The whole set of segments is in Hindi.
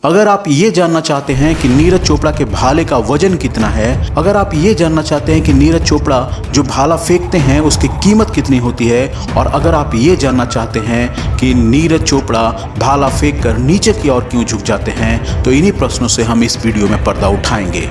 अगर आप ये जानना चाहते हैं कि नीरज चोपड़ा के भाले का वजन कितना है, अगर आप ये जानना चाहते हैं कि नीरज चोपड़ा जो भाला फेंकते हैं उसकी कीमत कितनी होती है, और अगर आप ये जानना चाहते हैं कि नीरज चोपड़ा भाला फेंक कर नीचे की ओर क्यों झुक जाते हैं, तो इन्हीं प्रश्नों से हम इस वीडियो में पर्दा उठाएंगे।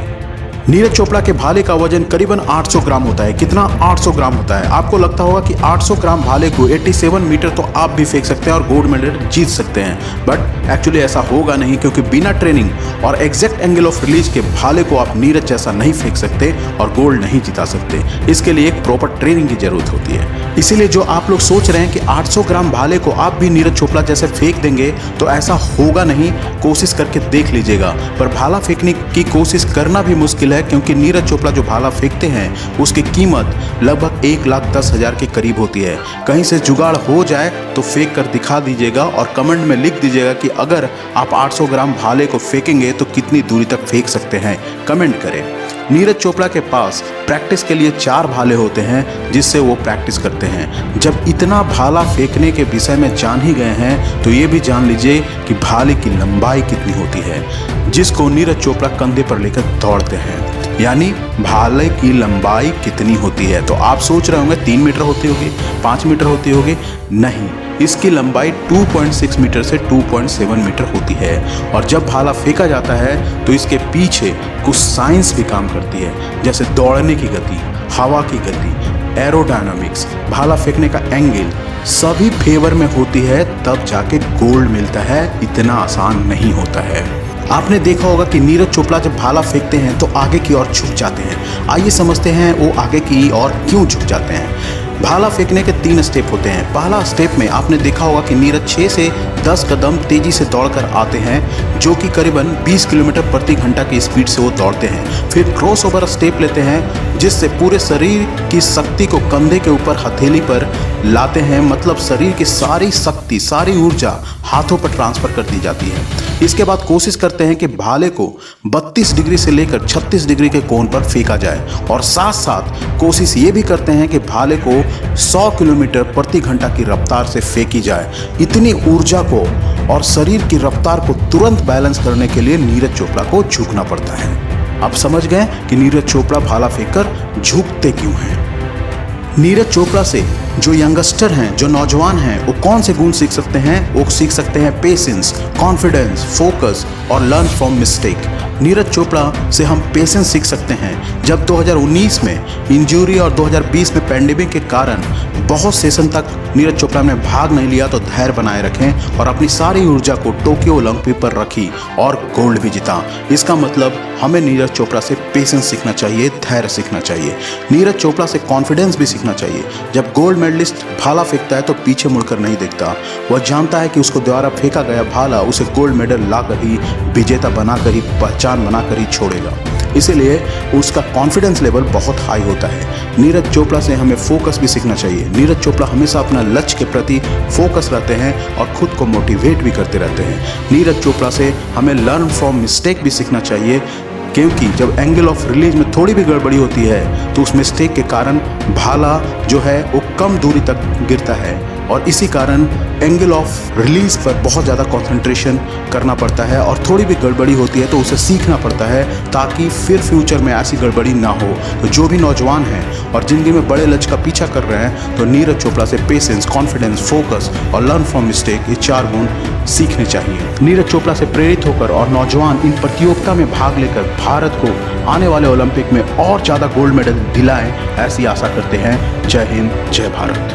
नीरज चोपड़ा के भाले का वजन करीबन 800 ग्राम होता है। कितना? 800 ग्राम होता है। आपको लगता होगा कि 800 ग्राम भाले को 87 मीटर तो आप भी फेंक सकते हैं और गोल्ड मेडल जीत सकते हैं, बट एक्चुअली ऐसा होगा नहीं, क्योंकि बिना ट्रेनिंग और एग्जैक्ट एंगल ऑफ रिलीज के भाले को आप नीरज जैसा नहीं फेंक सकते और गोल्ड नहीं जिता सकते। इसके लिए एक प्रॉपर ट्रेनिंग की जरूरत होती है। इसीलिए जो आप लोग सोच रहे हैं कि 800 ग्राम भाले को आप भी नीरज चोपड़ा जैसे फेंक देंगे, तो ऐसा होगा नहीं। कोशिश करके देख लीजिएगा। पर भाला फेंकने की कोशिश करना भी मुश्किल है, क्योंकि नीरज चोपड़ा जो भाला फेंकते हैं उसकी कीमत लगभग 1,10,000 के करीब होती है। कहीं से जुगाड़ हो जाए तो फेंक कर दिखा दीजिएगा और कमेंट में लिख दीजिएगा कि अगर आप 800 ग्राम भाले को फेंकेंगे तो कितनी दूरी तक फेंक सकते हैं, कमेंट करें। नीरज चोपड़ा के पास प्रैक्टिस के लिए 4 भाले होते हैं जिससे वो प्रैक्टिस करते हैं। जब इतना भाला फेंकने के विषय में जान ही गए हैं तो ये भी जान लीजिए कि भाले की लंबाई कितनी होती है, जिसको नीरज चोपड़ा कंधे पर लेकर दौड़ते हैं। यानी भाले की लंबाई कितनी होती है? तो आप सोच रहे होंगे 3 मीटर होती होगी, 5 मीटर होती होगी। नहीं, इसकी लंबाई 2.6 मीटर से 2.7 मीटर होती है। और जब भाला फेंका जाता है तो इसके पीछे कुछ साइंस भी काम करती है, जैसे दौड़ने की गति, हवा की गति, एरोडायनामिक्स, भाला फेंकने का एंगल, सभी फेवर में होती है, तब जाके गोल्ड मिलता है। इतना आसान नहीं होता है। आपने देखा होगा कि नीरज चोपड़ा जब भाला फेंकते हैं तो आगे की ओर झुक जाते हैं। आइए समझते हैं वो आगे की ओर क्यों झुक जाते हैं। भाला फेंकने के 3 स्टेप होते हैं। पहला स्टेप में आपने देखा होगा कि नीरज 6 से 10 कदम तेजी से दौड़कर आते हैं, जो कि करीबन 20 किलोमीटर प्रति घंटा की स्पीड से वो दौड़ते हैं। फिर क्रॉस ओवर स्टेप लेते हैं, जिससे पूरे शरीर की शक्ति को कंधे के ऊपर हथेली पर लाते हैं, मतलब शरीर की सारी शक्ति, सारी ऊर्जा हाथों पर ट्रांसफर कर दी जाती है। इसके बाद कोशिश करते हैं कि भाले को 32 डिग्री से लेकर 36 डिग्री के कोण पर फेंका जाए, और साथ साथ कोशिश ये भी करते हैं कि भाले को 100 किलोमीटर प्रति घंटा की रफ्तार से फेंकी जाए। इतनी ऊर्जा को और शरीर की रफ्तार को तुरंत बैलेंस करने के लिए नीरज चोपड़ा को झुकना पड़ता है। आप समझ गए कि नीरज चोपड़ा भाला फेंककर झुकते क्यों हैं। नीरज चोपड़ा से जो यंगस्टर हैं, जो नौजवान हैं, वो कौन से गुण सीख सकते हैं? वो सीख सकते हैं पेशेंस, कॉन्फिडेंस, फोकस और learn from mistake. Neeraj Chopra से हम पेशेंस सीख सकते हैं। जब 2019 में इंजरी और 2020 में पैंडेमिक के कारण बहुत सेशन तक नीरज चोपड़ा ने भाग नहीं लिया, तो धैर्य बनाए रखें और अपनी सारी ऊर्जा को टोक्यो ओलंपिक पर रखी और गोल्ड भी जीता। इसका मतलब हमें नीरज चोपड़ा से पेशेंस सीखना चाहिए, धैर्य सीखना चाहिए। नीरज चोपड़ा से कॉन्फिडेंस भी सीखना चाहिए। जब गोल्ड मेडलिस्ट भाला फेंकता है तो पीछे मुड़कर नहीं देखता। वह जानता है कि उसको द्वारा फेंका गया भाला उसे गोल्ड मेडल लाकर ही, विजेता बनाकर ही, पहचान बनाकर ही छोड़ेगा। इसीलिए उसका कॉन्फिडेंस लेवल बहुत हाई होता है। नीरज चोपड़ा से हमें फोकस भी सीखना चाहिए। नीरज चोपड़ा हमेशा अपना लक्ष्य के प्रति फोकस रहते हैं और खुद को मोटिवेट भी करते रहते हैं। नीरज चोपड़ा से हमें लर्न फ्रॉम मिस्टेक भी सीखना चाहिए, क्योंकि जब एंगल ऑफ रिलीज में थोड़ी भी गड़बड़ी होती है तो उस मिस्टेक के कारण भाला जो है वो कम दूरी तक गिरता है, और इसी कारण एंगल ऑफ रिलीज पर बहुत ज़्यादा कंसंट्रेशन करना पड़ता है, और थोड़ी भी गड़बड़ी होती है तो उसे सीखना पड़ता है, ताकि फिर फ्यूचर में ऐसी गड़बड़ी ना हो। तो जो भी नौजवान हैं और जिंदगी में बड़े लक्ष्य का पीछा कर रहे हैं, तो नीरज चोपड़ा से पेशेंस, कॉन्फिडेंस, फोकस और लर्न फ्रॉम मिस्टेक, ये 4 गुण सीखने चाहिए। नीरज चोपड़ा से प्रेरित होकर और नौजवान इन प्रतियोगिता में भाग लेकर भारत को आने वाले ओलंपिक में और ज़्यादा गोल्ड मेडल दिलाएं, ऐसी आशा करते हैं। जय हिंद, जय भारत।